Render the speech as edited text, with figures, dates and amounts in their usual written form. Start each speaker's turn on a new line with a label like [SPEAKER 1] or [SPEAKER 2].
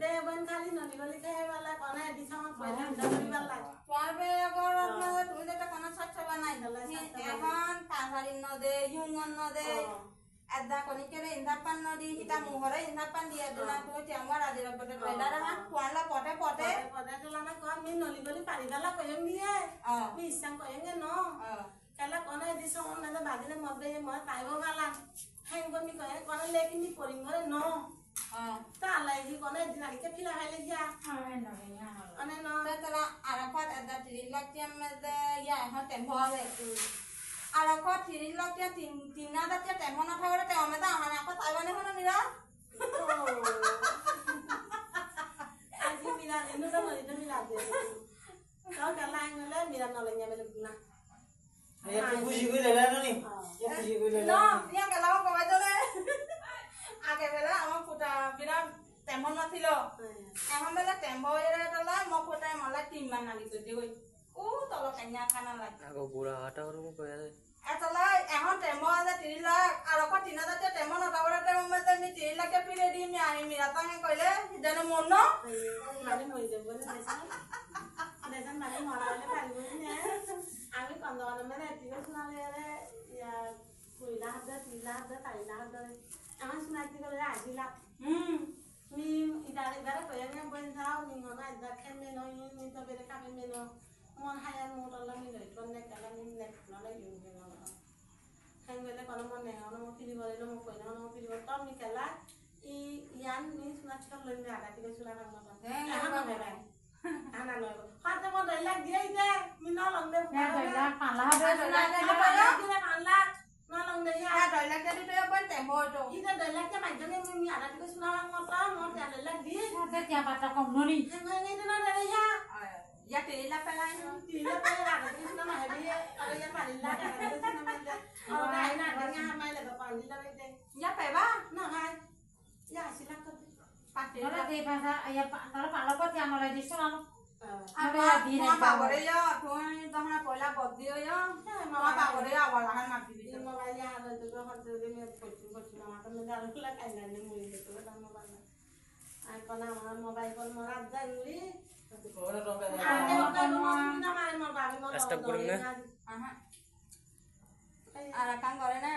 [SPEAKER 1] दे बन खाली नली गली के वाला कोना दिशा में पहले डबरी वाला
[SPEAKER 2] पाबे अगर अपना तुई जेटा कोना छछ बनाई दला এখন কাহারি ন দে ইউন ন দে এদা কোনি কেরে ইন্দাপান ন দি হিতা মুহরে ইন্দাপান দিয়া দনা তো টেমর আদি রবতে পেলা রা কোয়ালা পটে পটে
[SPEAKER 1] পটে তোলা না কোন মি নলি গলি পারি দালা কয়ং দিয়ে মি ইসাং কয়ং ন কালা কোনা দিশা on না বাদিনে মবে ম তাইবো গালা হাই বমি কয় কোনা লেকিনি পরিং ঘরে ন তা লাগি কোনা দিন আগে ফিলা হাইলে গিয়া অনে ন
[SPEAKER 2] তালা আরাফাত এদা 3 লাখ টিয়াম দে ইয়া এখন টেম্পরে আরাফাত 3 লাখ টিয়া 3 না দা টেম্পো না থাকলে টেমে দা আহানে আপা তাইবানে হনো মিরা
[SPEAKER 1] আজি মিরা এনো তো মরি তো মিলা দে তাও কালা আইনলে মিরা নলে nya bele na
[SPEAKER 3] ये खुशी कोई ले लेना नहीं ये खुशी कोई ले
[SPEAKER 2] no dia kalau kau baca le age bela আমার পুটা বিরা টেম্পো না ছিল এখন বেলা টেম্পো এর তলা মো পুটা মলা টিম বানালি কই কই ও তলা কান্যা কানা লাগে
[SPEAKER 3] আগো বুড়া হাটা ওর মো কয়া দে
[SPEAKER 2] এতলা এখন টেম্পো আছে 3 লাখ আর কো 3000 টেম্পো না তাবড়া টেম্পো মতে আমি 3 লাখ পিরে দি মি আমি মিরা তাঙ্গে কইলে জানো মন
[SPEAKER 1] মানে মই যাব না দেখান মানে মরালে পারিব না আমি কন্দন মানে টিকে শুনালে রে ইয়া কইলা হাতে তিলা হাতে তাইলা হাতে আমার শুনাইতে গেলে আজিলা মি ইদারে ইদারে কইয়া বইন যাও নি মনা ইদা খেমে নই নি তো বেরে কামে মেনো মন হায়ান মোটলা মি লই টনে কালা নি নে নলে ইউ গেনো হাঙ্গলে কোন মন নে ono mo pili bole mo কইনা ono mo pili bole তো মি কালা ই ইয়ান নি শুনাচ্ছ লই নি আগা থেকে শুনা না এখন না ভাই ana no hate mo dai দিয়ে দে মি না লংদে
[SPEAKER 4] দইলা পালা হবে
[SPEAKER 1] না দে পালা না লংদে ইয়া
[SPEAKER 2] doi লাখ দি তো বন টেম্পো তো
[SPEAKER 1] ইদা দই লাখ মা জনে মি আগা থেকে শুনা মত মো দই লাখ দিয়ে
[SPEAKER 4] সাথে তিয়া পাতা কম ননি
[SPEAKER 1] হাঙ্গলে না দে ইয়া
[SPEAKER 2] ya 3 লাখ পেলাই
[SPEAKER 1] তিলা পে আগা থেকে শুনা মা হেবি আরে ইয়া পারিলা আগা থেকে শুনা মা দে ও dai না দে ইয়া মাই লাগা পানি লাগে দে
[SPEAKER 2] ya peba
[SPEAKER 1] না ভাই ইয়া সিলা কত
[SPEAKER 2] pati
[SPEAKER 4] Ora de pasa ya তাহলে পালা পর তিয়া নলাই দিছ না
[SPEAKER 2] apa dia bagore ya tuh tamna pola boddi ya mama bagore ya awal kan mati di
[SPEAKER 1] mobile ইয়া আলো তো হতে দে মে পড়ছি না মাথা মে দারু লাগা কাইনা নে মুই তো তা মোবাইল আর কোনা আমার মোবাইল কোন মরা যাইলি
[SPEAKER 3] कोना टंका दे
[SPEAKER 1] আরে ওটা না মারে মোর বাবা মোর
[SPEAKER 3] Stop করুন না।
[SPEAKER 2] ara kan gore na